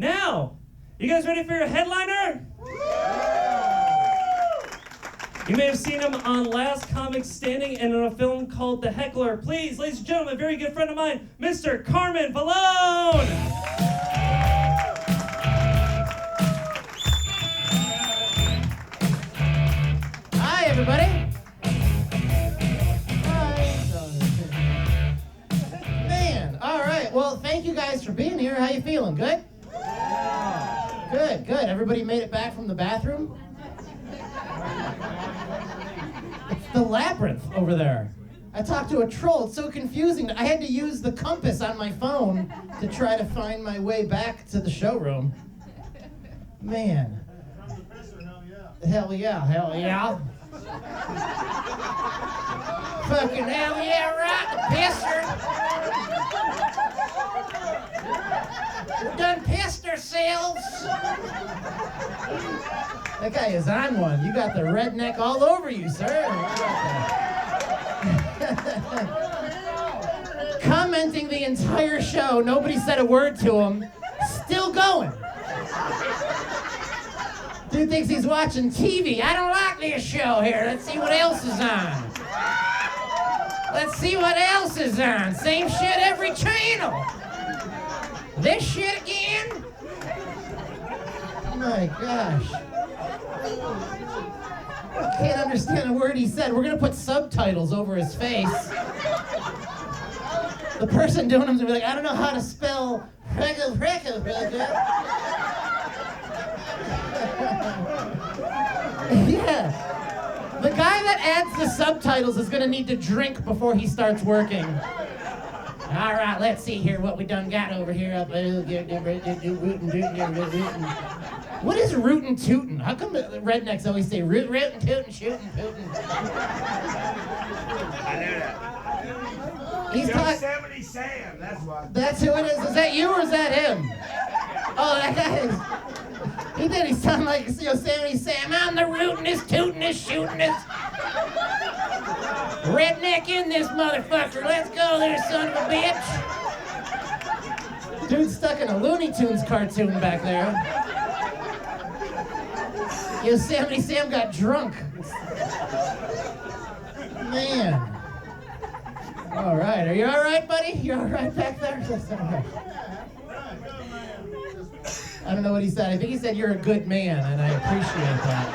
Now, you guys ready for your headliner? You may have seen him on Last Comic Standing and in a film called The Heckler. Please, ladies and gentlemen, a very good friend of mine, Mr. Carmen Vallone. Hi, everybody. Man, all right. Well, thank you guys for being here. How you feeling? Good? Good, good. Everybody made it back from the bathroom? It's the labyrinth over there. I talked to a troll. It's so confusing. I had to use the compass on my phone to try to find my way back to the showroom. Man. Hell yeah, hell yeah. Fucking hell yeah, right, the pisser. We've done pissed ourselves. That guy is on one. You got the redneck all over you, sir. Commenting the entire show. Nobody said a word to him. Still going. Dude thinks he's watching TV. I don't like this show here. Let's see what else is on. Let's see what else is on. Same shit every channel. This shit again? Oh my gosh. I can't understand a word he said. We're gonna put subtitles over his face. The person doing him's gonna be like, I don't know how to spell Yeah. The guy that adds the subtitles is gonna need to drink before he starts working. All right, let's see here what we done got over here. What is rootin' tootin'? How come the rednecks always say rootin' tootin' shootin' pootin'? I knew that. He's Yosemite Sam, that's what. That's who it is. Is that you or is that him? Oh, that guy is. He did. He sounded like Yosemite Sam. I'm the rootin'est, tootin'est, shootin'est. Redneck in this motherfucker. Let's go there, son of a bitch. Dude's stuck in a Looney Tunes cartoon back there. Yosemite Sam got drunk. Man. All right. Are you all right, buddy? You all right back there? That's all right. I don't know what he said. I think he said you're a good man, and I appreciate that.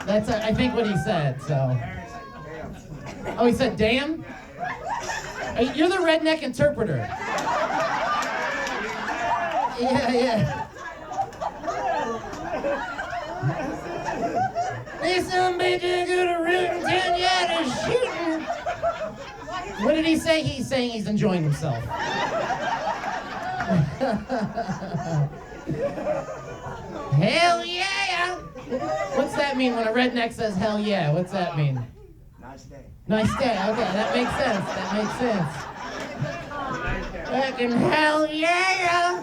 That's, I think, what he said, so. Oh, he said, damn? You're the redneck interpreter. Yeah. This some bitch ain't gonna rootin' 10 yards shooting. What did he say? He's saying he's enjoying himself. Hell yeah! What's that mean when a redneck says hell yeah? What's that mean? Nice day. Nice day. Okay, that makes sense. That makes sense. Fucking hell yeah!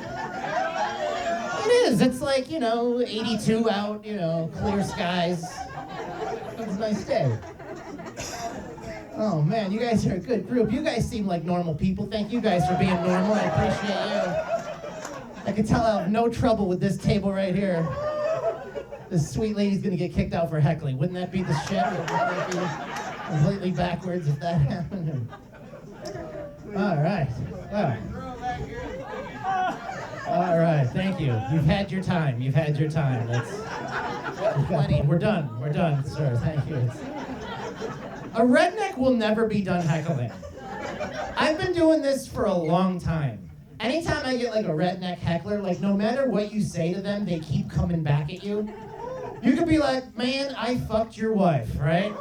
It is. It's like, 82 out, clear skies. It's a nice day. Oh man, you guys are a good group. You guys seem like normal people. Thank you guys for being normal. I appreciate you. I can tell I have no trouble with this table right here. This sweet lady's gonna get kicked out for heckling. Wouldn't that be the shit? Wouldn't that be completely backwards if that happened? All right. Well. All right. Thank you. You've had your time. You've had your time. That's plenty. We're done. We're done, sir. Thank you. A redneck will never be done heckling. I've been doing this for a long time. Anytime I get like a redneck heckler, like no matter what you say to them, they keep coming back at you. You could be like, man, I fucked your wife, right?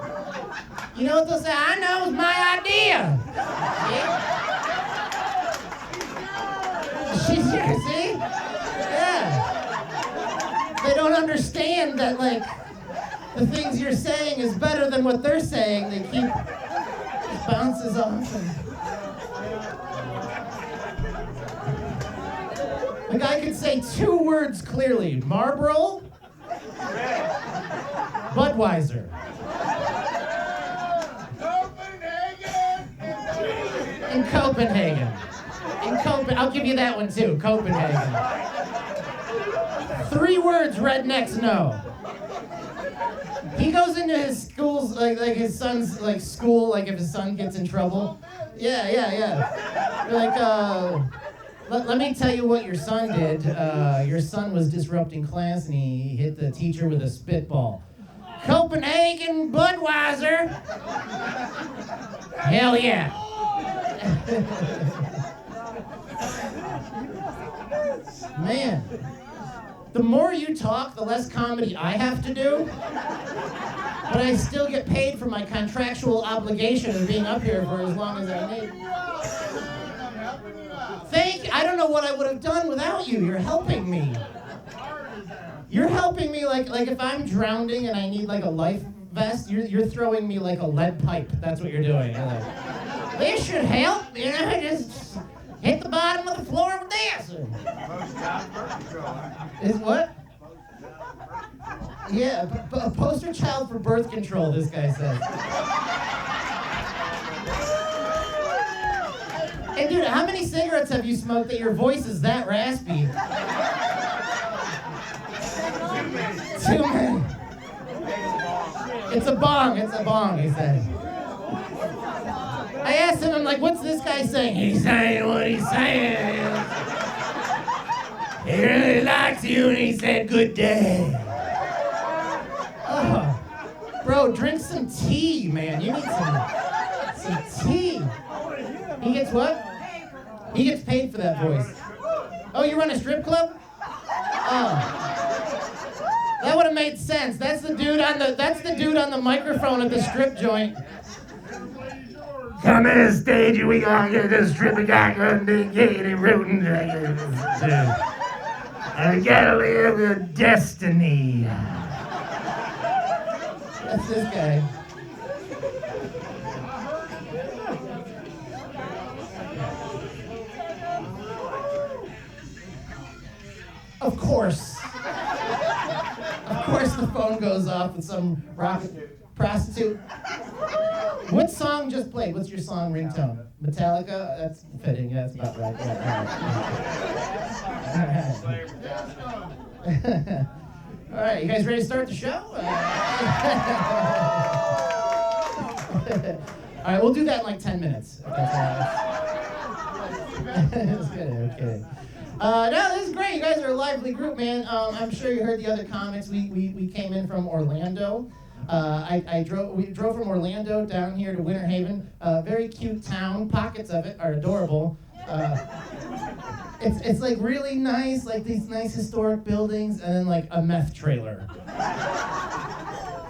You know what they'll say? I know, it was my idea. See? She's here, see? Yeah. They don't understand that, like, the things you're saying is better than what they're saying. They keep, it bounces off. The guy could say 2 words clearly. Marlboro, Budweiser. In Copenhagen. In I'll give you that one too, Copenhagen. 3 words rednecks know. He goes into his schools, like his son's like school, like if his son gets in trouble. Yeah. You're like, let me tell you what your son did. Your son was disrupting class and he hit the teacher with a spitball. Copenhagen Budweiser. Hell yeah. Man, the more you talk, the less comedy I have to do. But I still get paid for my contractual obligation of being up here for as long as I need. Thank you. I don't know what I would have done without you. You're helping me. You're helping me like if I'm drowning and I need like a life vest, you're throwing me like a lead pipe. That's what you're doing. You're like, this should help, you know, just hit the bottom of the floor with this. Is what? Yeah, a poster child for birth control, this guy says. Hey, dude, how many cigarettes have you smoked that your voice is that raspy? Too many. It's a bong, he said. I asked him, I'm like, what's this guy saying? He's saying what he's saying. He really likes you, and he said, good day. Oh, bro, drink some tea, man. You need some tea. He gets what? He gets paid for that voice. Oh, you run a strip club? Oh. That would have made sense. That's the dude on the microphone at the strip joint. Come to the stage and we gonna get this stripper guy gonna get it rootin'. I gotta live with destiny. That's this guy. Of course the phone goes off with some rocket prostitute. What song just played? What's your song ringtone? Metallica? That's fitting. Yeah, that's about right. Yeah. All right, you guys ready to start the show? All right, we'll do that in like 10 minutes. If that's all right. That's good. Okay. No, this is great. You guys are a lively group, man. I'm sure you heard the other comics. We came in from Orlando. We drove from Orlando down here to Winter Haven. Very cute town. Pockets of it are adorable. It's like really nice, like these nice historic buildings, and then like a meth trailer. It's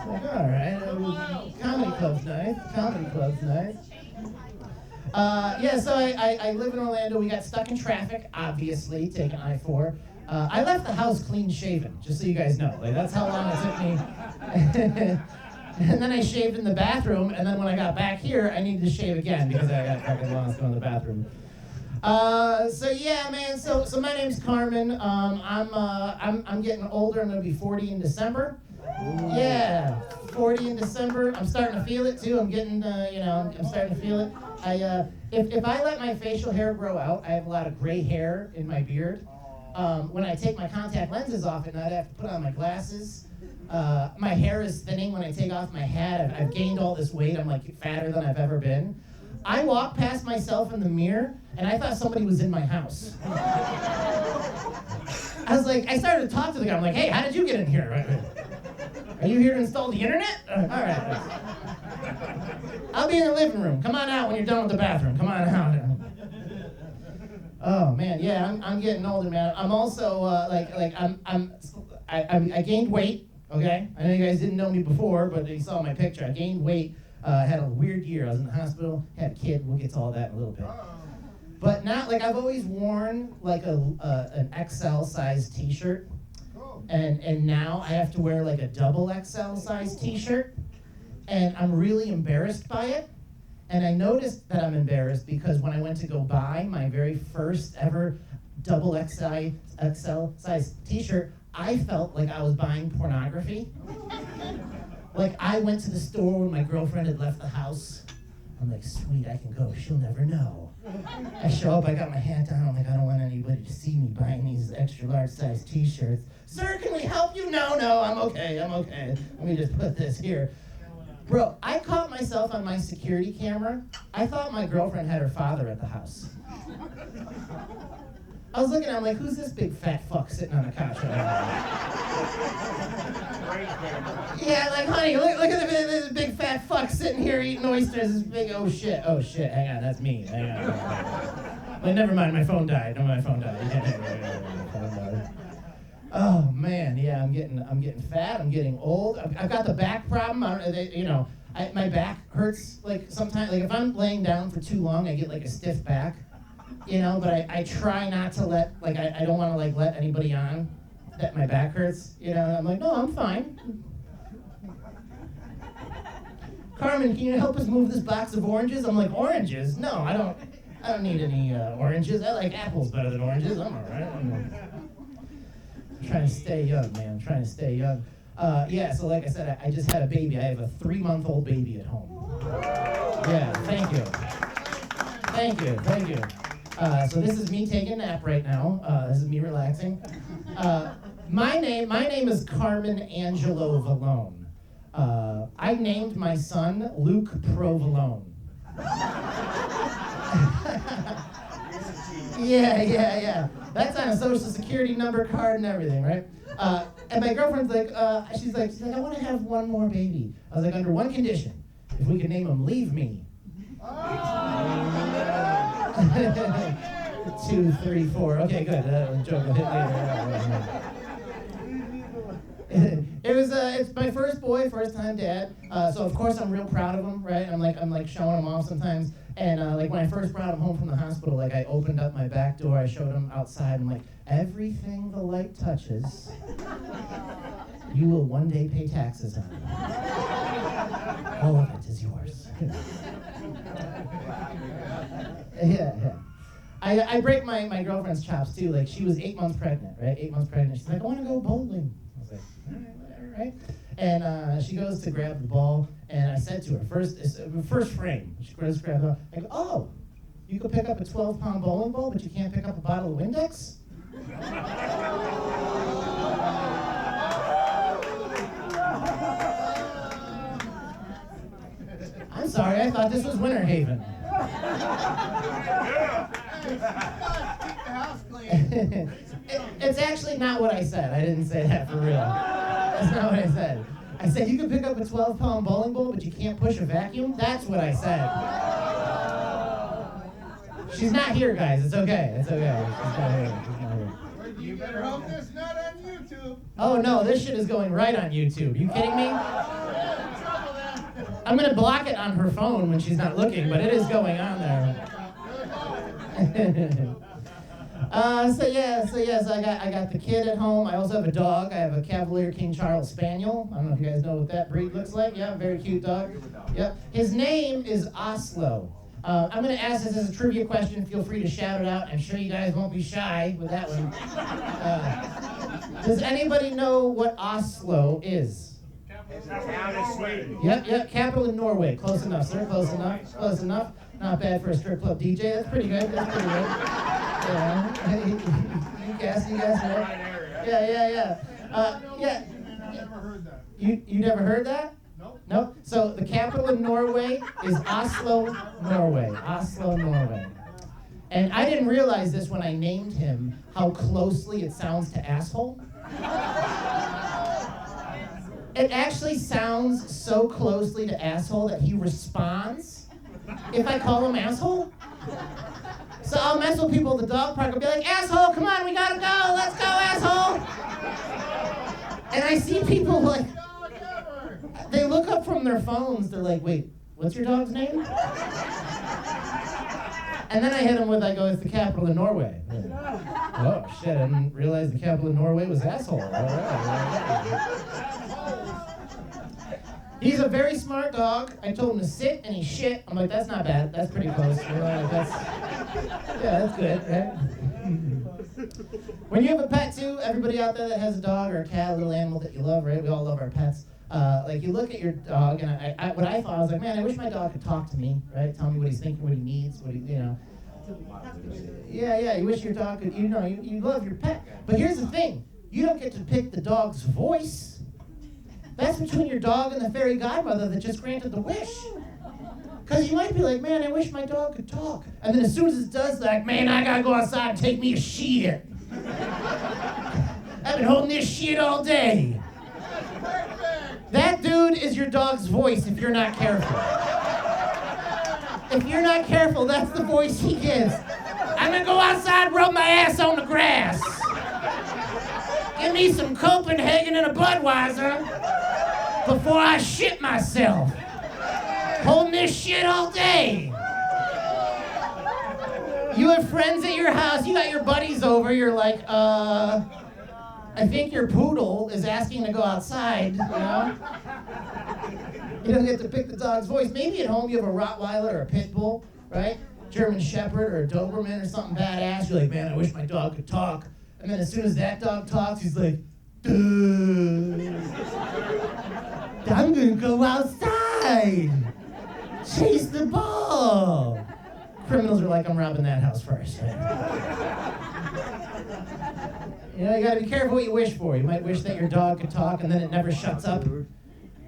like, all right, comedy club's nice. Yeah, so I live in Orlando. We got stuck in traffic, obviously, taking I-4. I left the house clean shaven, just so you guys know. Like, that's how long it took me. And then I shaved in the bathroom, and then when I got back here, I needed to shave again because I got fucking lost going to the bathroom. So yeah, man. So my name's Carmen. I'm getting older. I'm gonna be 40 in December. Yeah, 40 in December. I'm starting to feel it too. I'm getting, I'm starting to feel it. If I let my facial hair grow out, I have a lot of gray hair in my beard. When I take my contact lenses off at night, I have to put on my glasses. My hair is thinning when I take off my hat. I've gained all this weight. I'm like fatter than I've ever been. I walked past myself in the mirror, and I thought somebody was in my house. I started to talk to the guy. I'm like, hey, how did you get in here? Are you here to install the internet? All right. I'll be in the living room. Come on out when you're done with the bathroom. Come on out. Oh man, yeah, I'm getting older, man. I'm also I gained weight. Okay, I know you guys didn't know me before, but you saw my picture. I gained weight. Had a weird year. I was in the hospital. Had a kid. We'll get to all that in a little bit. But not like I've always worn like an XL size T-shirt, and now I have to wear like a double XL size T-shirt, and I'm really embarrassed by it. And I noticed that I'm embarrassed because when I went to go buy my very first ever double XL size T-shirt, I felt like I was buying pornography. Like I went to the store when my girlfriend had left the house. I'm like, sweet, I can go. She'll never know. I show up, I got my hat on. I'm like, I don't want anybody to see me buying these extra large size t-shirts. Sir, can we help you? No, I'm okay. Let me just put this here. Bro, I caught myself on my security camera. I thought my girlfriend had her father at the house. I was looking at him like, who's this big fat fuck sitting on the couch right now? Yeah, like, honey, look at this big fat fuck sitting here eating oysters. This big, oh shit, hang on, that's me. Hang on. Wait, never mind, my phone died. Oh man, yeah, I'm getting fat. I'm getting old. I've got the back problem. My back hurts. Like sometimes, like if I'm laying down for too long, I get like a stiff back. But I try not to let I don't want to like let anybody on that my back hurts. I'm like, no, I'm fine. Carmen, can you help us move this box of oranges? I'm like, oranges? No, I don't need any oranges. I like apples better than oranges. I'm all right. I'm trying to stay young, man. I'm trying to stay young. So like I said, I just had a baby. I have a 3-month-old baby at home. Yeah, thank you. So this is me taking a nap right now. This is me relaxing. My name is Carmen Angelo Vallone. I named my son Luke ProVallone. Yeah. That's on a social security number card and everything, right? And my girlfriend's like, she's like, I want to have one more baby. I was like, under one condition, if we could name him Leave Me. 2, 3, 4. Okay, good. Joke. It's my first boy, first time dad. So of course I'm real proud of him, right? I'm like showing him off sometimes. And like when I first brought him home from the hospital, like I opened up my back door, I showed him outside. I'm like, everything the light touches, you will one day pay taxes on. All of it is yours. Yeah. I break my girlfriend's chops too. Like she was 8 months pregnant, right? 8 months pregnant. She's like, I want to go bowling. I was like, all right, whatever, right? And she goes to grab the ball, and I said to her, first frame, she goes to grab the ball. I go, oh, you could pick up a 12-pound bowling ball, but you can't pick up a bottle of Windex? I'm sorry, I thought this was Winter Haven. It's actually not what I said. I didn't say that for real. That's not what I said. I said you can pick up a 12-pound bowling ball, but you can't push a vacuum. That's what I said. She's not here, guys. It's okay. She's not here. You better hope this not on YouTube. Oh no, this shit is going right on YouTube. You kidding me? I'm gonna block it on her phone when she's not looking, but it is going on there. So I got the kid at home. I also have a dog. I have a Cavalier King Charles Spaniel. I don't know if you guys know what that breed looks like. Yeah, very cute dog. Yep. His name is Oslo. I'm going to ask this as a trivia question. Feel free to shout it out. I'm sure you guys won't be shy with that one. Does anybody know what Oslo is? Town in Sweden. Yep, capital in Norway. Close enough, sir. Close enough. Not bad for a strip club DJ. That's pretty good. Yeah. You guess, right? Yeah. I've never heard that. You never heard that? Nope. So the capital in Norway is Oslo, Norway. And I didn't realize this when I named him, how closely it sounds to asshole. It actually sounds so closely to asshole that he responds if I call him asshole. So I'll mess with people at the dog park. I'll be like, asshole, come on, we gotta go. Let's go, asshole. And I see people like, they look up from their phones. They're like, wait, what's your dog's name? And then I hit him with, I go, it's the capital of Norway. Oh, shit, I didn't realize the capital of Norway was asshole. All right. He's a very smart dog. I told him to sit, and he shit. I'm like, that's not bad. That's pretty close. That's good, right? When you have a pet, too, everybody out there that has a dog or a cat, a little animal that you love, right? We all love our pets. Like you look at your dog, and what I thought, I was like, man, I wish my dog could talk to me, right? Tell me what he's thinking, what he needs, what he, you know. Yeah, you wish your dog could, you know, you love your pet. But here's the thing, you don't get to pick the dog's voice. That's between your dog and the fairy godmother that just granted the wish. Because you might be like, man, I wish my dog could talk. And then as soon as it does, like, man, I gotta go outside and take me a shit. I've been holding this shit all day. That dude is your dog's voice if you're not careful. If you're not careful, that's the voice he gives. I'm gonna go outside and rub my ass on the grass. Give me some Copenhagen and a Budweiser before I shit myself. Holding this shit all day. You have friends at your house, you got your buddies over, you're like, I think your poodle is asking to go outside, you know? You don't get to pick the dog's voice. Maybe at home you have a Rottweiler or a Pit Bull, right? German Shepherd or a Doberman or something badass. You're like, man, I wish my dog could talk. And then as soon as that dog talks, he's like, I'm gonna go outside. Chase the ball. Criminals are like, I'm robbing that house first. Right? You know, you gotta be careful what you wish for. You might wish that your dog could talk and then it never shuts up,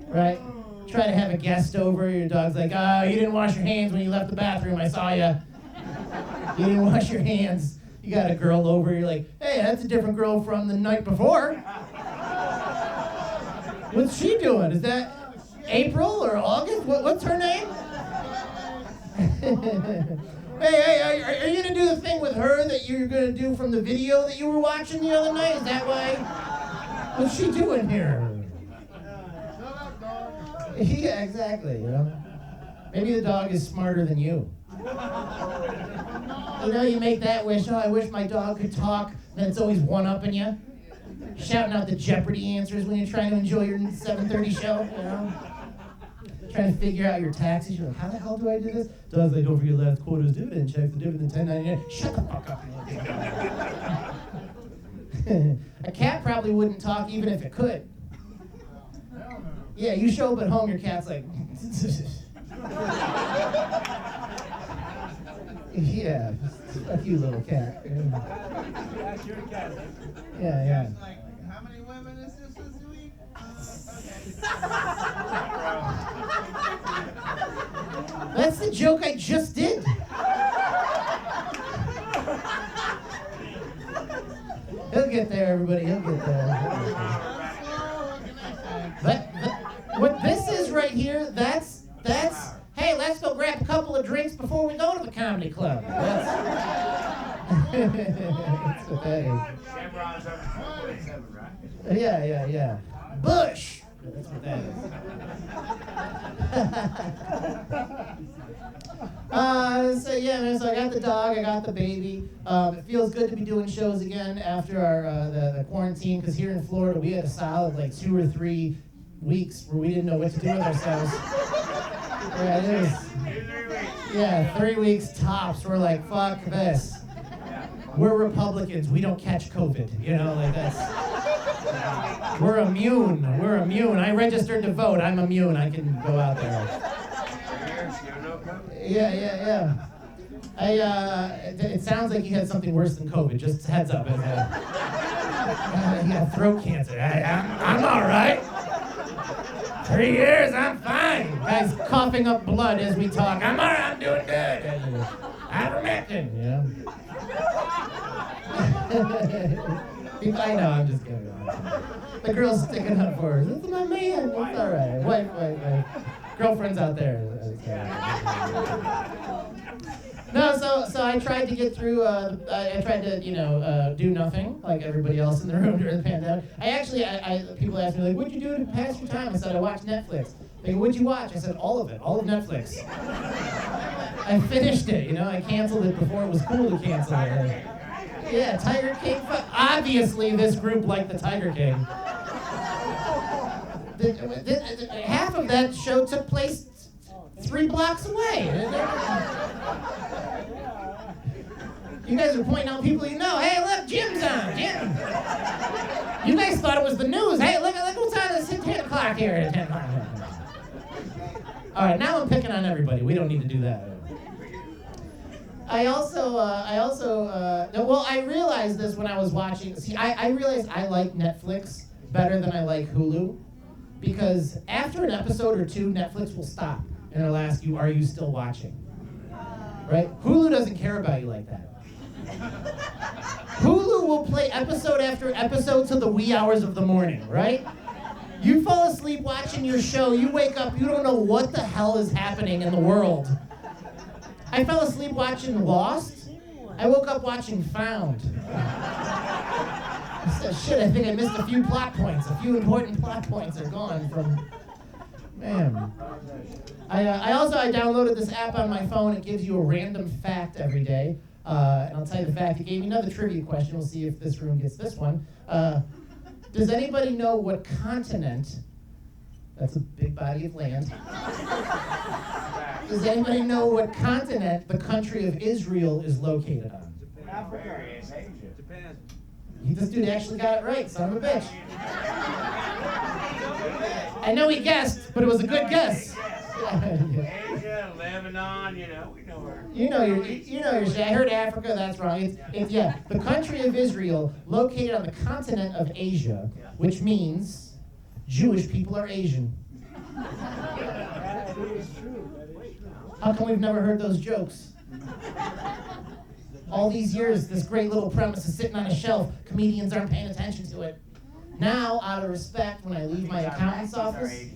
right? Try to have a guest over, your dog's like, oh, you didn't wash your hands when you left the bathroom, I saw ya. You didn't wash your hands. You got a girl over, you're like, hey, that's a different girl from the night before. What's she doing? Is that April or August? What's her name? Hey, are you gonna do the thing with her that you're gonna do from the video that you were watching the other night? Is that why? What's she doing here? Yeah, exactly, you know? Maybe the dog is smarter than you. You know, you make that wish, oh, I wish my dog could talk, then it's always one-upping you. Shouting out the Jeopardy answers when you're trying to enjoy your 7:30 show, you know? Trying to figure out your taxes. You're like, how the hell do I do this? Dog's like, don't forget last quarter's dividend check, the dividend 1099. Shut the fuck up. A cat probably wouldn't talk even if it could. Yeah, you show up at home, your cat's like, yeah, fuck you, little cat. That's your cat. Yeah. Like, how many women is this week? That's the joke I just did. He'll get there, everybody. He'll get there. But what this is right here, that's. Hey, let's go grab a couple of drinks before we go to the comedy club. That's what that is. Yeah. Bush. That's what that is. So I got the dog, I got the baby. It feels good to be doing shows again after our the quarantine, because here in Florida we had a solid like 2 or 3 weeks where we didn't know what to do with ourselves. Yeah, it is. 3 weeks tops. We're like, fuck this. We're Republicans. We don't catch COVID. You know, like that's. We're immune. I registered to vote. I'm immune. I can go out there. Yeah. It sounds like you had something worse than COVID. Just heads up. You got throat cancer. I'm all right. 3 years, I'm fine. Guy's coughing up blood as we talk. I'm all right, I'm doing good. Ivermectin, you know? I know, I'm just kidding. The girl's sticking up for her. This is my man. It's all right. Wife. Girlfriends out there. No, so I tried to get through, I tried to, do nothing like everybody else in the room during the pandemic. People ask me, like, what'd you do to pass your time? I said, I watched Netflix. They go, what'd you watch? I said, all of it, all of Netflix. I finished it, I canceled it before it was cool to cancel it. Yeah, Tiger King, obviously this group liked the Tiger King. Half of that show took place 3 blocks away. You guys are pointing out people you know. Hey, look, Jim's on. Jim. You guys thought it was the news. Hey, look what's on. It's 10 o'clock. o'clock here at 10 o'clock. All right, now I'm picking on everybody. We don't need to do that. I realized this when I was watching. See, I realized I like Netflix better than I like Hulu, because after an episode or two, Netflix will stop and they'll ask you, "Are you still watching?" Right? Hulu doesn't care about you like that. Hulu will play episode after episode till the wee hours of the morning, right? You fall asleep watching your show, you wake up, you don't know what the hell is happening in the world. I fell asleep watching Lost. I woke up watching Found. I said, shit, I think I missed a few plot points. A few important plot points are gone from... Man. I downloaded this app on my phone. It gives you a random fact every day. And I'll tell you the fact. It gave me another trivia question. We'll see if this room gets this one. Does anybody know what continent, that's a big body of land, does anybody know what continent the country of Israel is located on? Africa. Japan. This dude actually got it right, son of a bitch. I know he guessed, but it was a good guess. Asia, Lebanon, we know where. You know your shit. I heard Africa, that's wrong. It's the country of Israel, located on the continent of Asia, which means Jewish people are Asian. That is true. How come we've never heard those jokes? All these years, this great little premise is sitting on a shelf. Comedians aren't paying attention to it. Now, out of respect, when I leave my accountant's office,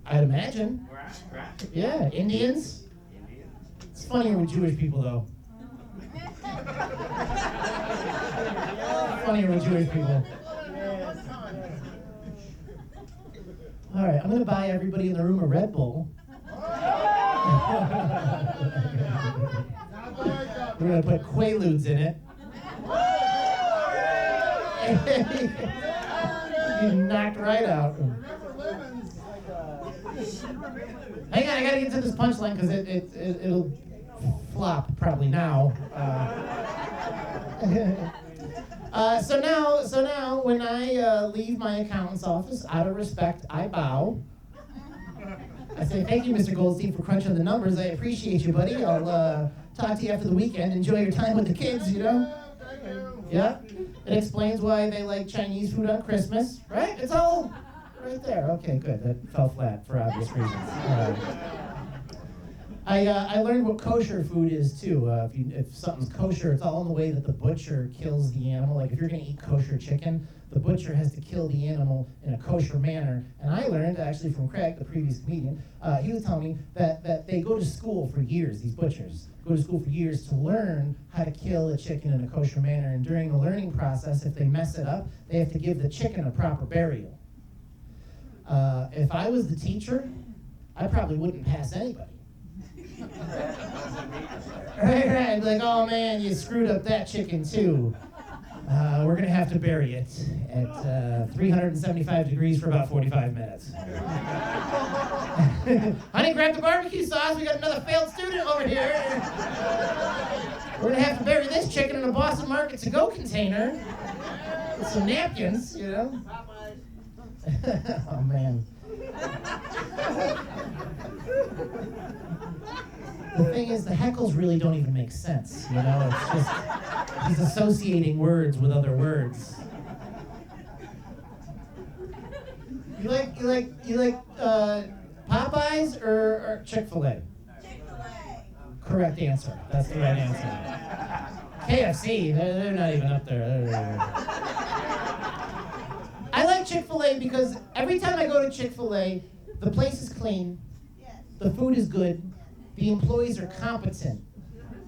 I'd imagine. Right. Yeah, Indians. It's funnier with Jewish people, though. Funnier with Jewish people. All right, I'm going to buy everybody in the room a Red Bull. We're going to put Quaaludes in it. You knocked right out. Hang on, I gotta get to this punchline because it'll flop probably now. So now, when I leave my accountant's office, out of respect, I bow. I say, thank you, Mr. Goldstein, for crunching the numbers. I appreciate you, buddy. I'll talk to you after the weekend. Enjoy your time with the kids, Yeah. It explains why they like Chinese food on Christmas, right? It's all right there. Okay, good. That fell flat for obvious reasons. I learned what kosher food is too. If something's kosher, it's all in the way that the butcher kills the animal. Like if you're going to eat kosher chicken, the butcher has to kill the animal in a kosher manner. And I learned actually from Craig, the previous comedian, he was telling me that they go to school for years. These butchers go to school for years to learn how to kill a chicken in a kosher manner. And during the learning process, if they mess it up, they have to give the chicken a proper burial. If I was the teacher, I probably wouldn't pass anybody. Right. Like, oh man, you screwed up that chicken too. We're gonna have to bury it at 375 degrees for about 45 minutes. Honey, grab the barbecue sauce. We got another failed student over here. We're gonna have to bury this chicken in a Boston Market to-go container with some napkins, Oh man. The thing is, the heckles really don't even make sense, It's just, he's associating words with other words. You like Popeyes or Chick-fil-A? Chick-fil-A. Correct answer. That's the right answer. KFC, they're not even up there. I like Chick-fil-A because every time I go to Chick-fil-A, the place is clean, the food is good, the employees are competent,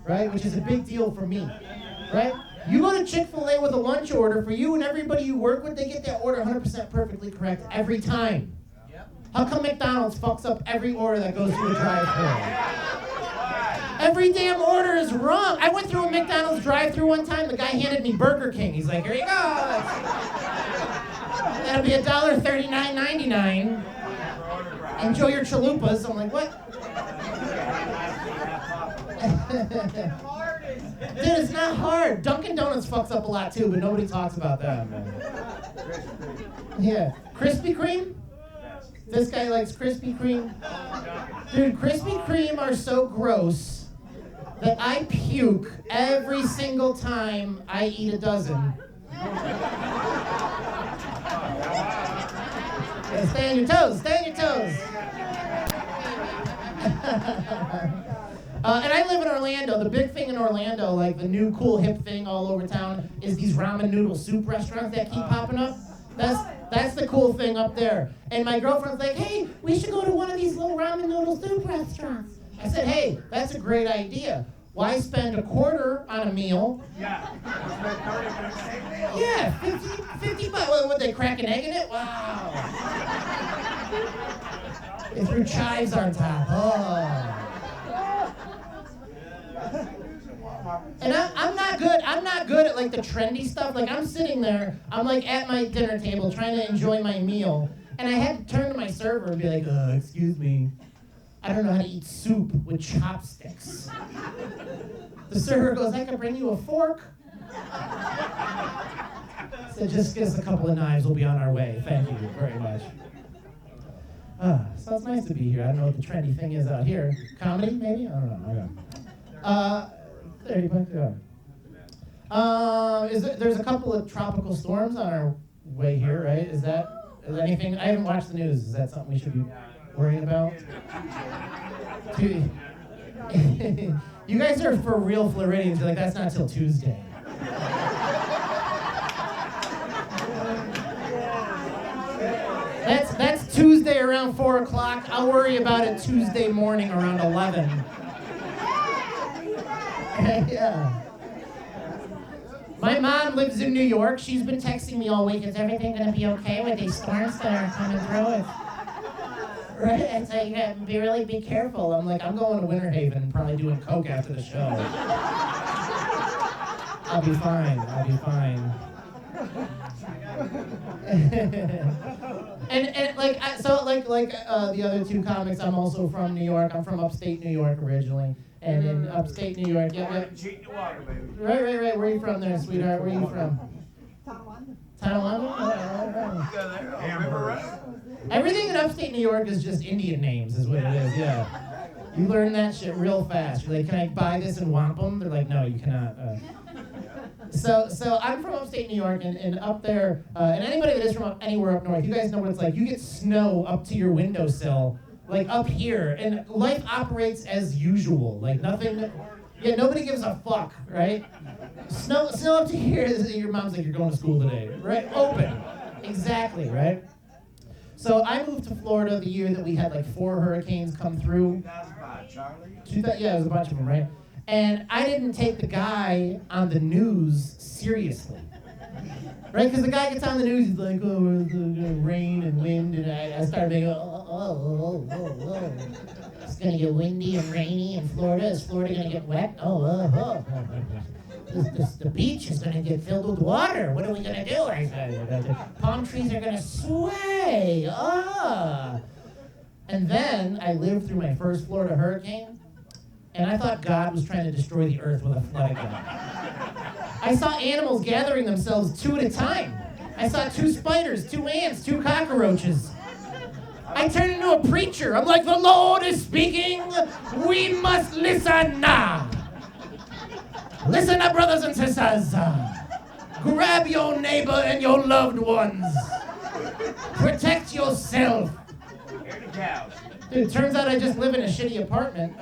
right? Which is a big deal for me, right? You go to Chick-fil-A with a lunch order, for you and everybody you work with, they get that order 100% perfectly correct every time. How come McDonald's fucks up every order that goes through a drive-thru? Every damn order is wrong. I went through a McDonald's drive-thru one time, the guy handed me Burger King. He's like, here you go. That'll be $1.39.99. Enjoy your chalupas. I'm like, what? Dude, it's not hard. Dunkin' Donuts fucks up a lot too, but nobody talks about that, man. Yeah. Krispy Kreme? This guy likes Krispy Kreme. Dude, Krispy Kreme are so gross that I puke every single time I eat a dozen. Okay, stay on your toes, stay on your toes. And I live in Orlando. The big thing in Orlando, like the new cool hip thing all over town, is these ramen noodle soup restaurants that keep popping up. That's the cool thing up there. And my girlfriend's like, hey, we should go to one of these little ramen noodle soup restaurants. I said, hey, that's a great idea. Why spend $0.25 on a meal? Yeah. Yeah, 50 bucks. What, would they crack an egg in it? Wow. They threw chives on top. Oh. And I'm not good at like the trendy stuff. Like I'm sitting there, I'm like at my dinner table trying to enjoy my meal, and I had to turn to my server and be like, excuse me, I don't know how to eat soup with chopsticks. The server goes, I can bring you a fork. So just give us a couple of knives, we'll be on our way. Thank you very much. So it's nice to be here. I don't know what the trendy thing is out here. Comedy, maybe? I don't know. Okay. 30 bucks, yeah. There's a couple of tropical storms on our way here, right? Is anything? I haven't watched the news. Is that something we should be worrying about? You guys are for real Floridians. You're like, that's not till Tuesday. That's Tuesday around 4 o'clock. I'll worry about it Tuesday morning around 11. Yeah. My mom lives in New York. She's been texting me all week. Is everything going to be okay with these storms that are coming through? Right? And so you got to be careful. I'm like, I'm going to Winter Haven and probably doing coke after the show. I'll be fine. And the other two comics, I'm also from New York. I'm from upstate New York originally. And in upstate New York, yeah. Right. Where are you from there, sweetheart? Where are you from? Tonawanda? Everything in upstate New York is just Indian names, is what it is, yeah. You learn that shit real fast. You're like, can I buy this in wampum? They're like, no, you cannot. So I'm from upstate New York, and up there, and anybody that is from anywhere up north, you guys know what it's like. You get snow up to your windowsill, like up here, and life operates as usual. Like nothing, yeah, nobody gives a fuck, right? Snow up to here, your mom's like, you're going to school today, right? Open, exactly, right? So I moved to Florida the year that we had like 4 hurricanes come through. Yeah, it was a bunch of them, right? And I didn't take the guy on the news seriously. Right? Because the guy gets on the news, he's like, oh, it's rain and wind, and I started being, oh. It's going to get windy and rainy in Florida. Is Florida going to get wet? The beach is going to get filled with water. What are we going to do? I said, palm trees are going to sway. And then I lived through my first Florida hurricane, and I thought God was trying to destroy the earth with a flood gun. I saw animals gathering themselves 2 at a time. I saw 2 spiders, 2 ants, 2 cockroaches. I turned into a preacher. I'm like, the Lord is speaking. We must listen now. Listen up, brothers and sisters. Grab your neighbor and your loved ones. Protect yourself. Dude, it turns out I just live in a shitty apartment.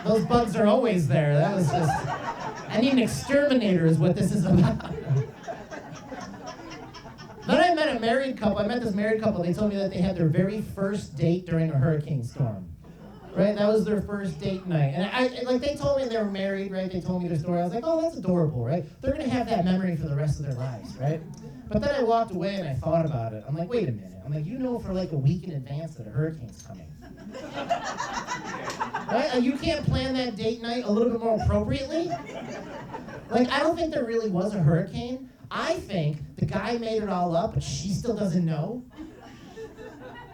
Those bugs are always there. That was just... I need an exterminator is what this is about. Then I met a married couple. I met this married couple. They told me that they had their very first date during a hurricane storm. Right? That was their first date night. And they told me they were married, right? They told me their story. I was like, oh, that's adorable, right? They're going to have that memory for the rest of their lives, right? But then I walked away and I thought about it. I'm like, wait a minute. I'm like, you know for like a week in advance that a hurricane's coming. Right? You can't plan that date night a little bit more appropriately? Like, I don't think there really was a hurricane. I think the guy made it all up, but she still doesn't know.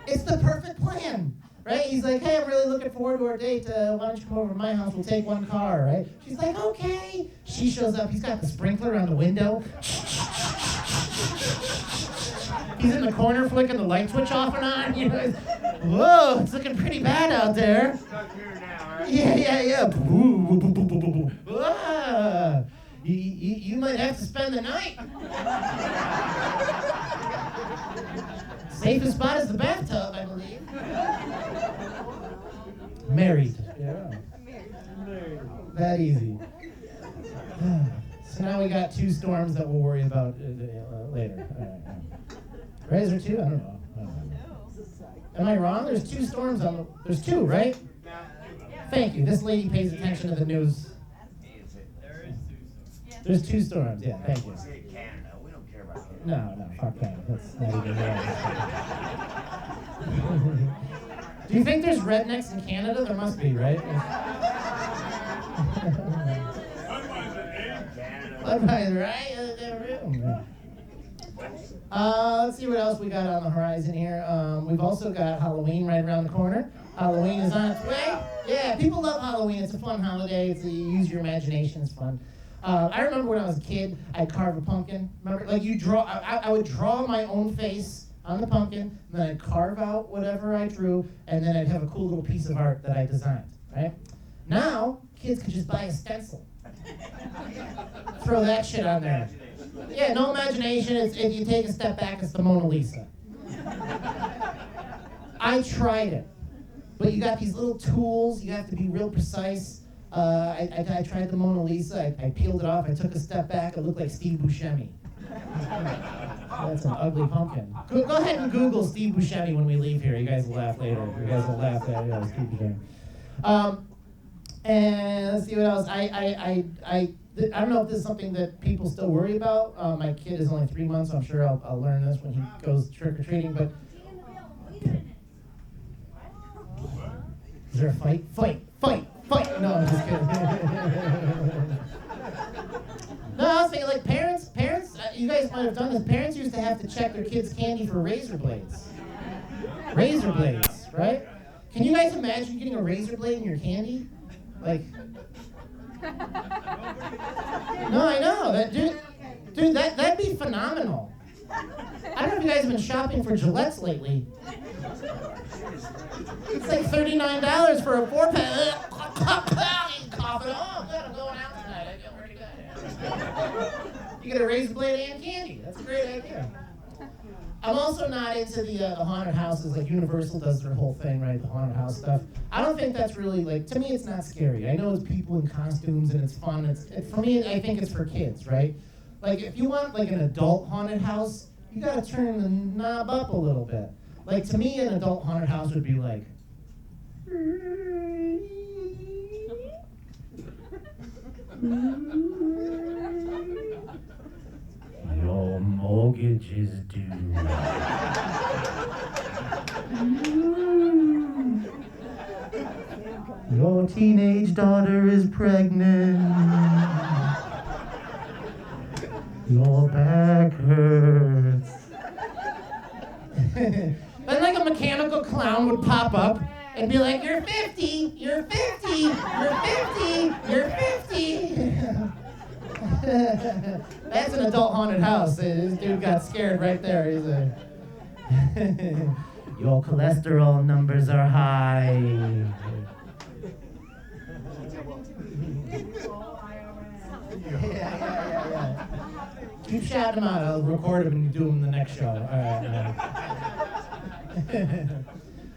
It's the perfect plan. Right? He's like, hey, I'm really looking forward to our date. Why don't you come over to my house? We'll take 1 car, right? She's like, okay. She shows up. He's got the sprinkler on the window. He's in the corner flicking the light switch off and on. You know, whoa, it's looking pretty bad out there. Stuck here now, right? Yeah. Whoa. You might have to spend the night. Safest spot is the bathtub, I believe. Married. Yeah. That easy. So now we got 2 storms that we'll worry about later. All right. Right, is there 2? I don't know. Am I wrong? There's 2 storms on the... There's 2, right? Thank you. This lady pays attention to the news. There's 2 storms. Yeah, thank you. Canada. We don't care about Canada. No, fuck that. That's not even real. Do you think there's rednecks in Canada? There must be, right? Budweiser, right? Let's see what else we got on the horizon here. We've also got Halloween right around the corner. Halloween is on its way. Yeah, people love Halloween. It's a fun holiday. You use your imagination. It's fun. I remember when I was a kid, I'd carve a pumpkin. Remember, like you draw. I would draw my own face on the pumpkin, and then I'd carve out whatever I drew, and then I'd have a cool little piece of art that I designed. Right? Now, kids could just buy a stencil. Throw that shit on there. Yeah, no imagination. If you take a step back, it's the Mona Lisa. I tried it, but you got these little tools. You have to be real precise. I tried the Mona Lisa. I peeled it off. I took a step back. It looked like Steve Buscemi. That's an ugly pumpkin. Go ahead and Google Steve Buscemi when we leave here. You guys will laugh later. You guys will laugh later. Yeah, Steve Buscemi. And let's see what else. I don't know if this is something that people still worry about. My kid is only 3 months, so I'm sure I'll learn this when he goes trick-or-treating. But is there a fight? Fight! No, I'm just kidding. No, I was thinking like parents. You guys might have done this. Parents used to have to check their kids' candy for razor blades. Razor blades, right? Can you guys imagine getting a razor blade in your candy? Like, no, I know that, dude. That'd be phenomenal. I don't know if you guys have been shopping for Gillettes lately. It's like $39 for a 4-pack. He's coughing. Oh, good, I'm going out tonight. I feel pretty good. You get a razor blade and candy. That's a great idea. I'm also not into the haunted houses. Like Universal does their whole thing, right? The haunted house stuff. I don't think that's really like. To me, it's not scary. I know it's people in costumes and it's fun. For me, I think it's for kids, right? Like if you want like an adult haunted house, you gotta turn the knob up a little bit. Like to me, an adult haunted house would be like. Your mortgage is due. Your teenage daughter is pregnant. Your back hurts. Then like a mechanical clown would pop up and be like, you're 50, you're 50, you're 50, you're 50. That's an adult haunted house. This dude got scared right there. He's like, your cholesterol numbers are high. Yeah. Keep shouting them out. I'll record them and do them the next show. All right.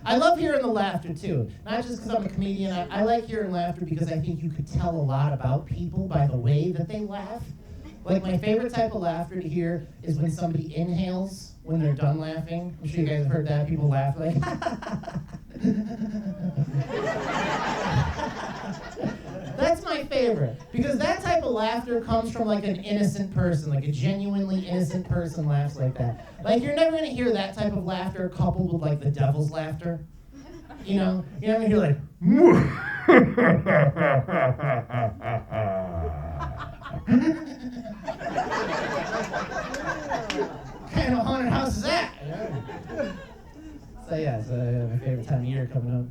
I love hearing the laughter too. Not just because I'm a comedian. I like hearing laughter because I think you could tell a lot about people by the way that they laugh. Like my favorite type of laughter to hear is when somebody inhales when they're done laughing. I'm sure you guys have heard that. People laugh like. That's my favorite because that type of laughter comes from like an innocent person, like a genuinely innocent person laughs like that. Like you're never gonna hear that type of laughter coupled with like the devil's laughter. You know, you're never gonna hear like. What kind of haunted house is that? So yeah, it's my favorite time of year coming up.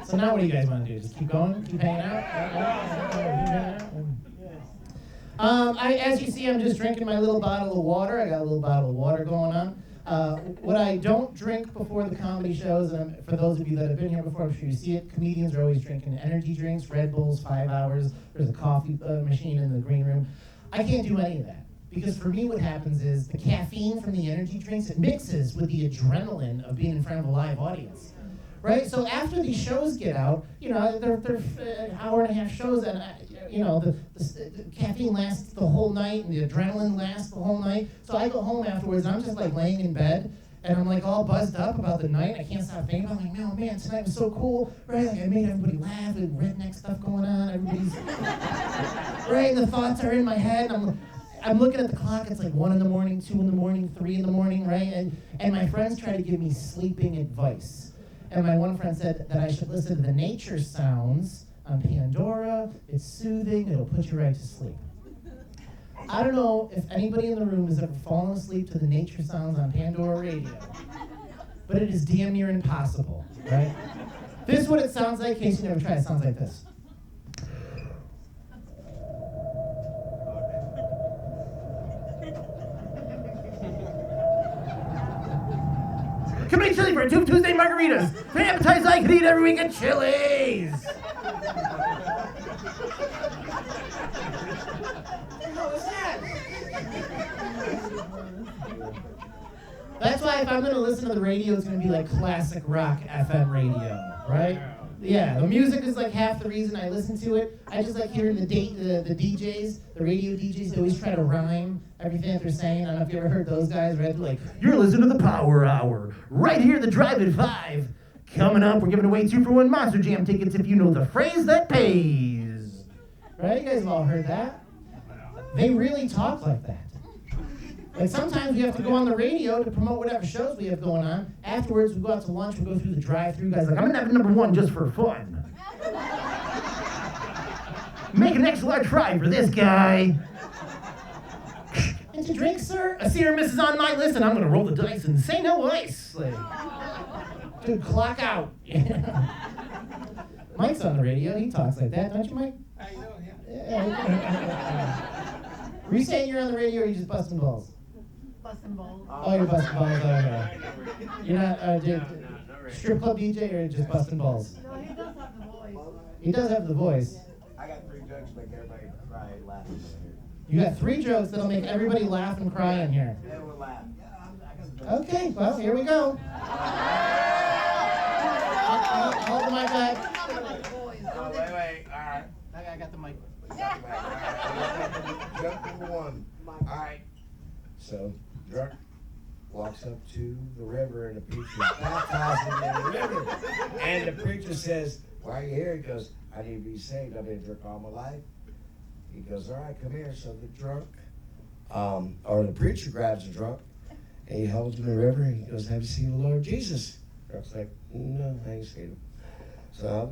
So now what do you guys want to do? Just keep going? Keep hanging out? As you see, I'm just drinking my little bottle of water. I got a little bottle of water going on. What I don't drink before the comedy shows, and for those of you that have been here before, I'm sure you see it, comedians are always drinking energy drinks, Red Bulls, 5 hours. There's a coffee machine in the green room. I can't do any of that. Because for me, what happens is the caffeine from the energy drinks, it mixes with the adrenaline of being in front of a live audience. Right? So after these shows get out, they're an hour and a half shows, and the caffeine lasts the whole night, and the adrenaline lasts the whole night. So I go home afterwards, and I'm just like laying in bed, and I'm like all buzzed up about the night. I can't stop thinking about it. I'm like, no, man, tonight was so cool, right? Like I made everybody laugh, and redneck stuff going on. Everybody's right, and the thoughts are in my head. I'm looking at the clock. It's like 1 in the morning, 2 in the morning, 3 in the morning, right? And my friends try to give me sleeping advice. And my one friend said that I should listen to the nature sounds on Pandora. It's soothing. It'll put you right to sleep. I don't know if anybody in the room has ever fallen asleep to the nature sounds on Pandora radio, but it is damn near impossible, right? This is what it sounds like. In case you never tried, it sounds like this. Come eat chili for 2 Tuesday margaritas. For appetizer I could eat every week at Chili's. That's why if I'm going to listen to the radio, it's going to be like classic rock FM radio, right? Yeah, the music is like half the reason I listen to it. I just like hearing the DJs, the radio DJs, they always try to rhyme everything that they're saying. I don't know if you ever heard those guys, right? They're like, you're listening to the Power Hour, right here, the Drive at 5. Coming up, we're giving away 2-for-1 Monster Jam tickets if you know the phrase that pays. Right? You guys have all heard that. They really talk like that. Like sometimes we have to go on the radio to promote whatever shows we have going on. Afterwards, we go out to lunch, we go through the drive-thru. Guys like, I'm gonna have number 1 just for fun. Make an extra large fry for this guy. And to drink, sir? A Senior Miss is on my list, and I'm gonna roll the dice and say no ice. Like, dude, clock out. Mike's on the radio. He talks like that, don't you, Mike? I know, yeah. Were you saying you're on the radio, or are you just busting balls? Busting balls. Oh, you're busting balls. Okay. You're not strip club DJ or just busting balls? No, he does have the voice. He does have the voice. I got 3 jokes to make everybody cry and laugh. You got 3 jokes that'll make everybody laugh and cry in here. Yeah, we'll laugh. Yeah, I got Okay, well, here we go. Hold the mic back. Oh, wait. All right. I got the mic. Joke number 1. All right. So, Drunk walks up to the river, and the preacher baptizes him in the river. And the preacher says, why are you here? He goes, I need to be saved. I've been a drunk all my life. He goes, all right, come here. So the drunk, or the preacher grabs the drunk, and he holds him in the river, and he goes, have you seen the Lord Jesus? Drunk's like, no, I ain't seen him. So now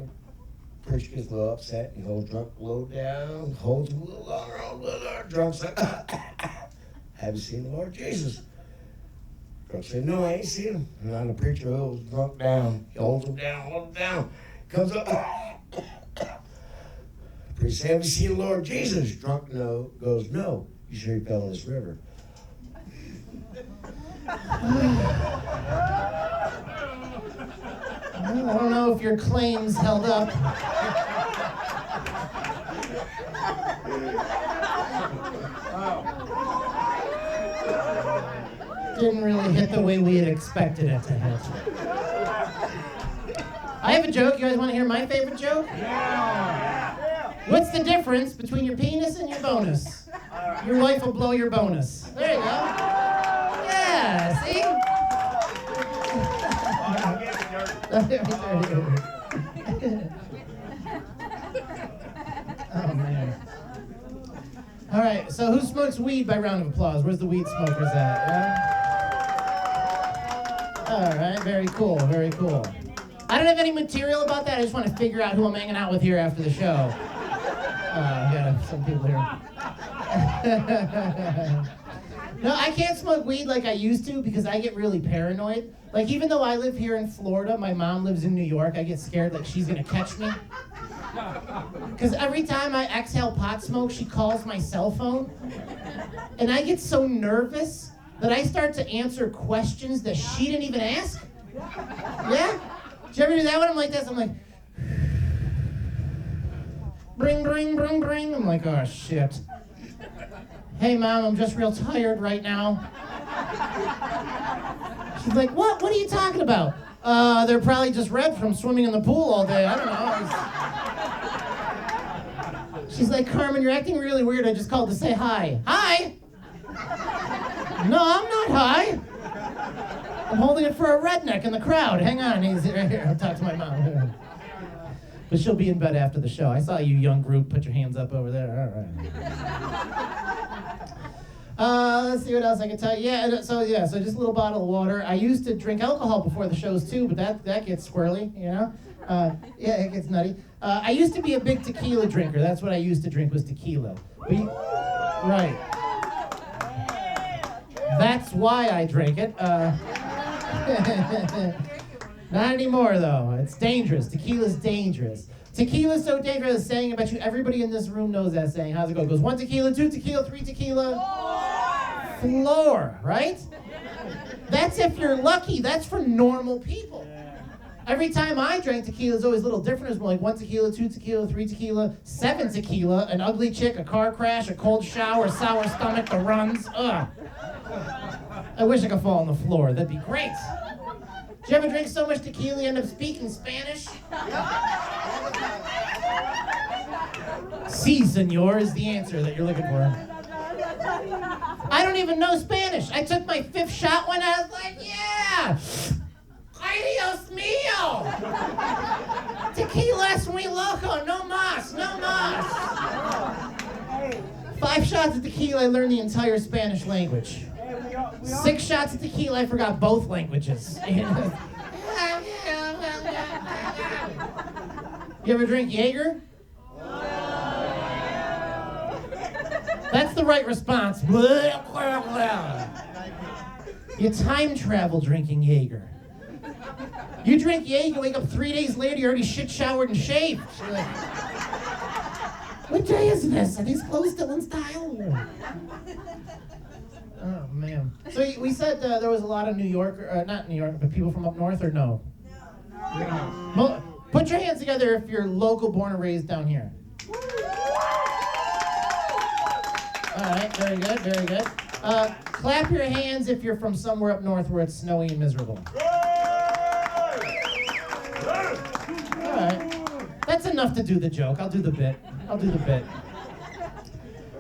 the preacher gets a little upset. He holds drunk low down, holds him a little longer. Drunk's like, have you seen the Lord Jesus? Drunk said, no, I ain't seen him. And now the preacher holds drunk down. He holds him down. Comes up. Preacher said, have you seen the Lord Jesus? Drunk goes, no. You sure he fell in this river? Well, I don't know if your claims held up. Didn't really hit the way we had expected it to hit. I have a joke. You guys want to hear my favorite joke? Yeah. What's the difference between your penis and your bonus? Your wife will blow your bonus. There you go. Yeah, see? Oh, man. All right, so who smokes weed by round of applause? Where's the weed smokers at? Yeah? All right, very cool, very cool. I don't have any material about that. I just want to figure out who I'm hanging out with here after the show. Yeah, some people here. No, I can't smoke weed like I used to because I get really paranoid. Like, even though I live here in Florida, my mom lives in New York, I get scared like she's gonna catch me. Because every time I exhale pot smoke, she calls my cell phone. And I get so nervous that I start to answer questions that she didn't even ask. Yeah? Did you ever do that when I'm like this? I'm like, bring, bring, bring, bring. I'm like, oh, shit. Hey, Mom, I'm just real tired right now. She's like, what? What are you talking about? They're probably just red from swimming in the pool all day. I don't know. She's like, Carmen, you're acting really weird. I just called to say hi. Hi? No, I'm not high. I'm holding it for a redneck in the crowd. Hang on, he's right here. I'll talk to my mom. But she'll be in bed after the show. I saw you young group put your hands up over there. All right. Let's see what else I can tell you. So just a little bottle of water. I used to drink alcohol before the shows too, but that gets squirrely, you know? It gets nutty. I used to be a big tequila drinker. That's what I used to drink was tequila. Right. That's why I drank it. Not anymore, though. It's dangerous. Tequila's dangerous. Tequila's so dangerous. A saying, I bet you everybody in this room knows that saying. How's it go? It goes 1 tequila, 2 tequila, 3 tequila. Floor, right? That's if you're lucky. That's for normal people. Every time I drank tequila, it's always a little different. It's more like 1 tequila, 2 tequila, 3 tequila, 7 tequila, an ugly chick, a car crash, a cold shower, sour stomach, the runs. Ugh. I wish I could fall on the floor. That'd be great. Did you ever drink so much tequila you end up speaking Spanish? Si, senor, is the answer that you're looking for. I don't even know Spanish. I took my 5th shot when I was like, yeah! Ay, Dios mío! Tequila es muy loco, no más, no más. 5 shots of tequila, I learned the entire Spanish language. 6 shots of tequila, I forgot both languages. You ever drink Jaeger? That's the right response. You time travel drinking Jaeger. You drink Jaeger, wake up 3 days later, you're already shit showered and shaved. You're like, what day is this? Are these clothes still in style? Oh, man. So we said there was a lot of New York, not New York, but people from up north, or no? No. Well, put your hands together if you're local, born and raised down here. All right, very good, very good. Clap your hands if you're from somewhere up north where it's snowy and miserable. All right. That's enough to do the joke. I'll do the bit.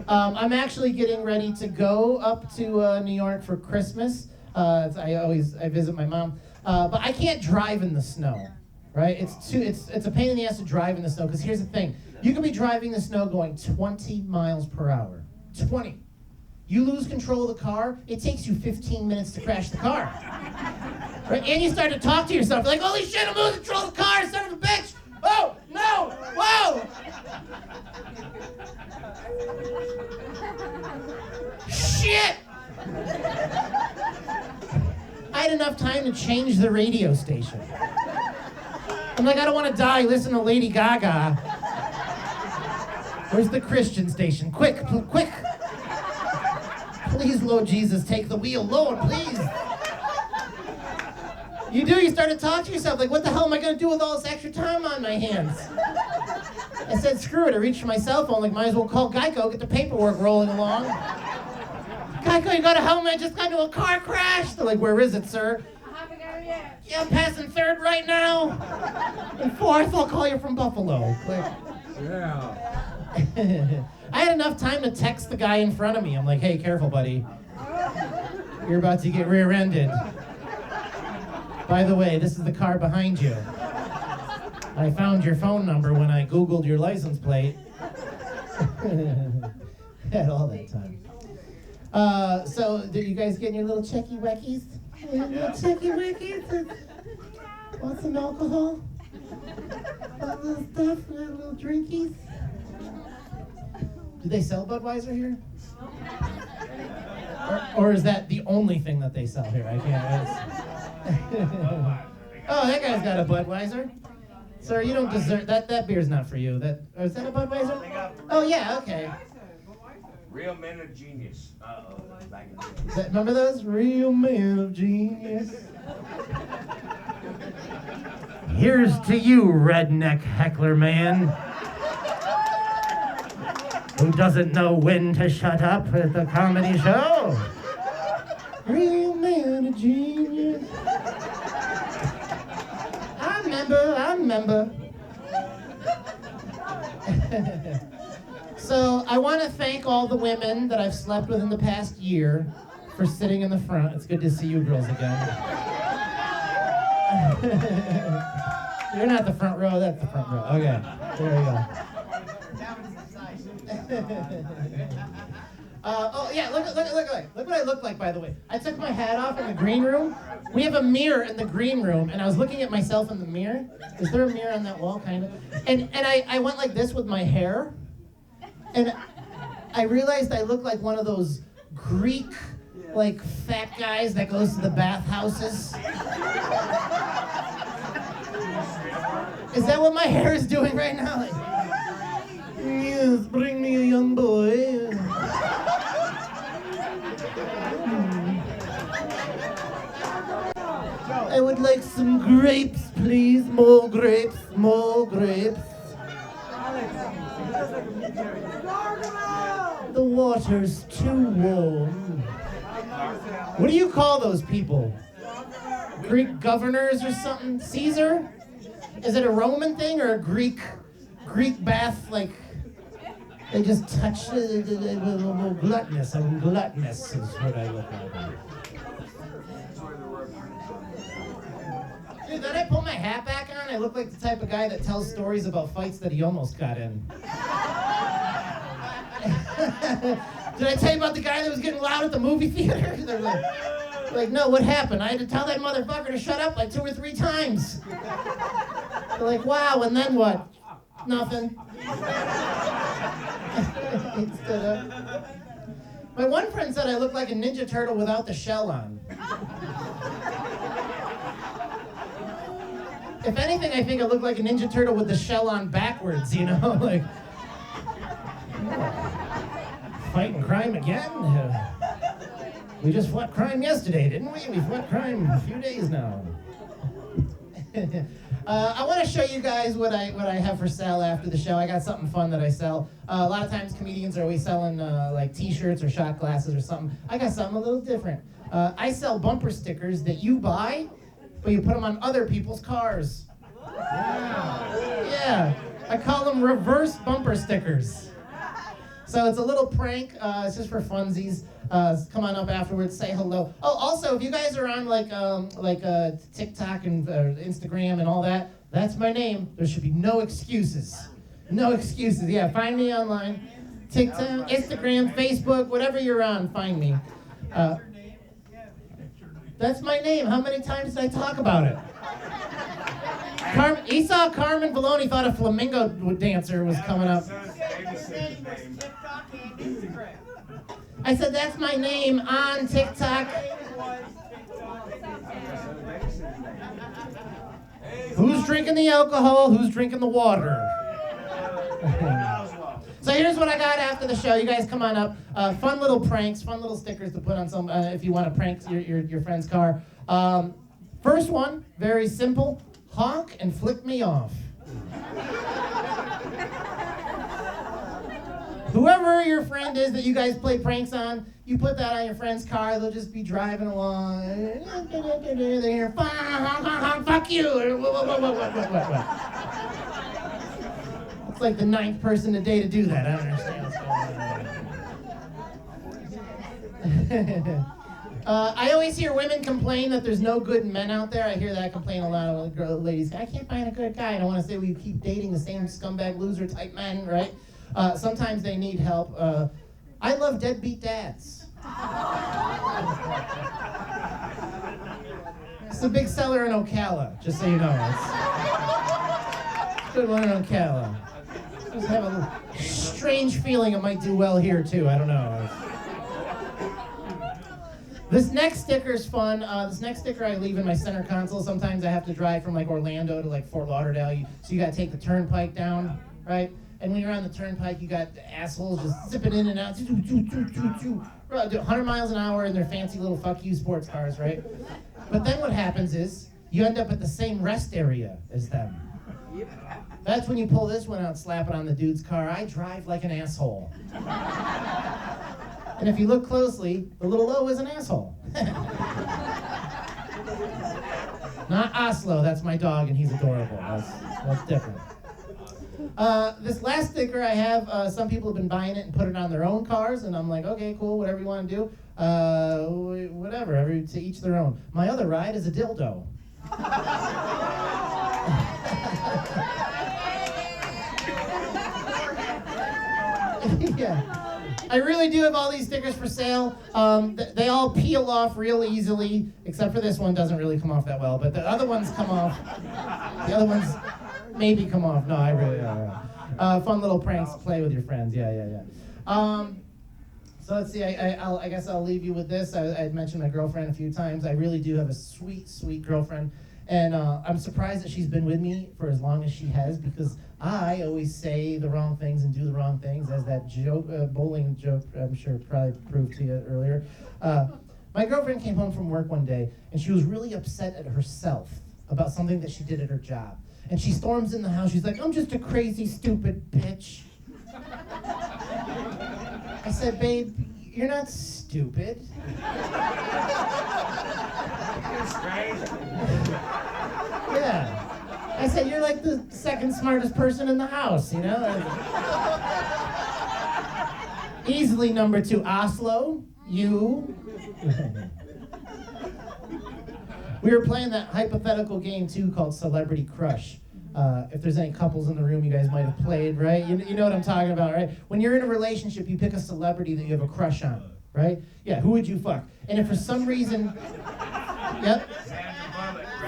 I'm actually getting ready to go up to New York for Christmas. I visit my mom, but I can't drive in the snow, right? It's a pain in the ass to drive in the snow because here's the thing: you can be driving the snow going 20 miles per hour. 20. You lose control of the car, it takes you 15 minutes to crash the car. Right? And you start to talk to yourself like, holy shit, I'm losing control of the car, son of a bitch! Oh, no! Whoa! Shit! I had enough time to change the radio station. I'm like, I don't want to die, listen to Lady Gaga. Where's the Christian station? Quick, quick! Please, Lord Jesus, take the wheel. Lord, please. You start to talk to yourself like, what the hell am I going to do with all this extra time on my hands? I said, screw it. I reached for my cell phone, like, might as well call Geico, get the paperwork rolling along. Geico, you got to help me. I just got into a car crash. They're like, where is it, sir? Yeah, I'm passing 3rd right now. And 4th, I'll call you from Buffalo. Quick. Yeah. I had enough time to text the guy in front of me. I'm like, hey, careful, buddy. You're about to get rear-ended. By the way, this is the car behind you. I found your phone number when I Googled your license plate. Had all that time. So, did you guys get your little checky-weckies? Little checky-weckies? Want some alcohol? Want little stuff? Little drinkies? Do they sell Budweiser here? Or is that the only thing that they sell here? I can't. Oh, that guy's got a Budweiser. Sir, you don't deserve that. That beer's not for you. Or is that a Budweiser? Oh yeah, okay. Real men of genius. Back in the day. Remember those? Real men of genius. Here's to you, redneck heckler man, who doesn't know when to shut up at the comedy show. Real man of genius. I remember. So I want to thank all the women that I've slept with in the past year for sitting in the front. It's good to see you girls again. You're not the front row, that's the front row. Okay, there you go. Oh yeah, look what I look like, by the way. I took my hat off in the green room. We have a mirror in the green room, and I was looking at myself in the mirror. Is there a mirror on that wall, kind of? And I went like this with my hair, and I realized I look like one of those Greek, like, fat guys that goes to the bathhouses. Is that what my hair is doing right now? Like, yes, bring me a young boy. I would like some grapes, please. More grapes, more grapes. The water's too warm. What do you call those people? Greek governors or something? Caesar? Is it a Roman thing or a Greek bath? Like, they just touch gluttonous. I'm gluttonous is what I look like. Dude, then I pull my hat back on, I look like the type of guy that tells stories about fights that he almost got in. Did I tell you about the guy that was getting loud at the movie theater? They're like, no, what happened? I had to tell that motherfucker to shut up like 2 or 3 times. They're like, wow, and then what? Nothing. He stood up. My one friend said I look like a Ninja Turtle without the shell on. If anything, I think I look like a Ninja Turtle with the shell on backwards, you know? Like, fighting crime again? We just fought crime yesterday, didn't we? We fought crime a few days now. I want to show you guys what I have for sale after the show. I got something fun that I sell. A lot of times comedians are always selling like t-shirts or shot glasses or something. I got something a little different. I sell bumper stickers that you buy, but you put them on other people's cars. Yeah. I call them reverse bumper stickers. So it's a little prank. It's just for funsies. Come on up afterwards, say hello. Oh, also, if you guys are on like TikTok and Instagram and all that, that's my name. There should be no excuses. No excuses. Yeah, find me online. TikTok, Instagram, Facebook, whatever you're on, find me. That's my name. How many times did I talk about it? He saw Carmen Vallone, thought a flamingo dancer was coming up. I said, that's my name on TikTok. Who's drinking the alcohol? Who's drinking the water? So here's what I got after the show. You guys come on up. Fun little pranks, fun little stickers to put on some if you want to prank your friend's car. First one, very simple. Honk and flick me off. Whoever your friend is that you guys play pranks on, you put that on your friend's car, they'll just be driving along. They hear, honk, honk, honk, fuck you. It's like the 9th person today to do that. I don't understand what's going on. I always hear women complain that there's no good men out there. I hear that complain a lot of ladies. I can't find a good guy. I don't want to say we keep dating the same scumbag loser type men, right? Sometimes they need help. I love deadbeat dads. It's a big seller in Ocala, just so you know. It's a good one in Ocala. I just have a little strange feeling it might do well here, too. I don't know. This next sticker is fun. This next sticker I leave in my center console. Sometimes I have to drive from like Orlando to like Fort Lauderdale. So you got to take the turnpike down, right? And when you're on the turnpike, you got assholes just zipping in and out, 100 miles an hour in their fancy little fuck you sports cars, right? But then what happens is you end up at the same rest area as them. That's when you pull this one out, slap it on the dude's car. I drive like an asshole. And if you look closely, the little O is an asshole. Not Oslo, that's my dog, and he's adorable. That's different. This last sticker I have, some people have been buying it and put it on their own cars, and I'm like, okay, cool, whatever you want to do. Whatever, to each their own. My other ride is a dildo. Yeah. I really do have all these stickers for sale. They all peel off real easily, except for this one doesn't really come off that well, but the other ones come off. The other ones maybe come off. No, I really fun little pranks to play with your friends. Yeah. So let's see, I guess I'll leave you with this. I'd mentioned my girlfriend a few times. I really do have a sweet, sweet girlfriend. And I'm surprised that she's been with me for as long as she has, because I always say the wrong things and do the wrong things, as that joke, bowling joke, I'm sure probably proved to you earlier. My girlfriend came home from work one day, and she was really upset at herself about something that she did at her job. And she storms in the house, she's like, I'm just a crazy, stupid bitch. I said, babe, you're not stupid. Yeah. I said, you're like the second smartest person in the house, you know? Easily number 2, Oslo, you. We were playing that hypothetical game, too, called Celebrity Crush. If there's any couples in the room, you guys might have played, right? You know what I'm talking about, right? When you're in a relationship, you pick a celebrity that you have a crush on, right? Yeah, who would you fuck? And if for some reason,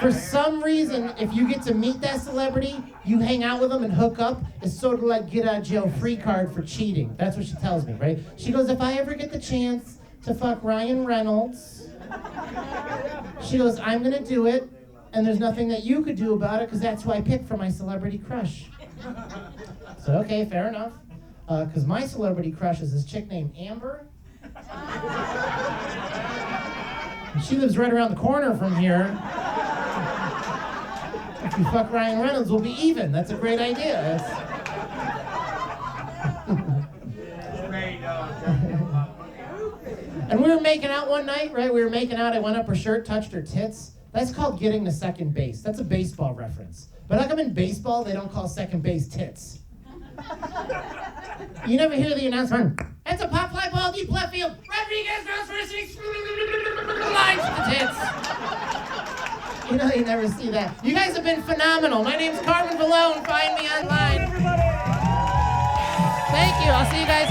for some reason, if you get to meet that celebrity, you hang out with them and hook up, it's sort of like get out of jail free card for cheating. That's what she tells me, right? She goes, if I ever get the chance to fuck Ryan Reynolds, she goes, I'm gonna do it, and there's nothing that you could do about it, because that's who I picked for my celebrity crush. So, okay, fair enough. Because my celebrity crush is this chick named Imgur. She lives right around the corner from here. If you fuck Ryan Reynolds, we'll be even. That's a great idea. And we were making out one night, right? We were making out. I went up her shirt, touched her tits. That's called getting to second base. That's a baseball reference. But how come in baseball they don't call second base tits? You never hear the announcement, that's a pop fly ball deep left field. Rodriguez goes for a 6. Lines to the tits. You know, you never see that. You guys have been phenomenal. My name's CarmenVallone. Find me online. Thank you. I'll see you guys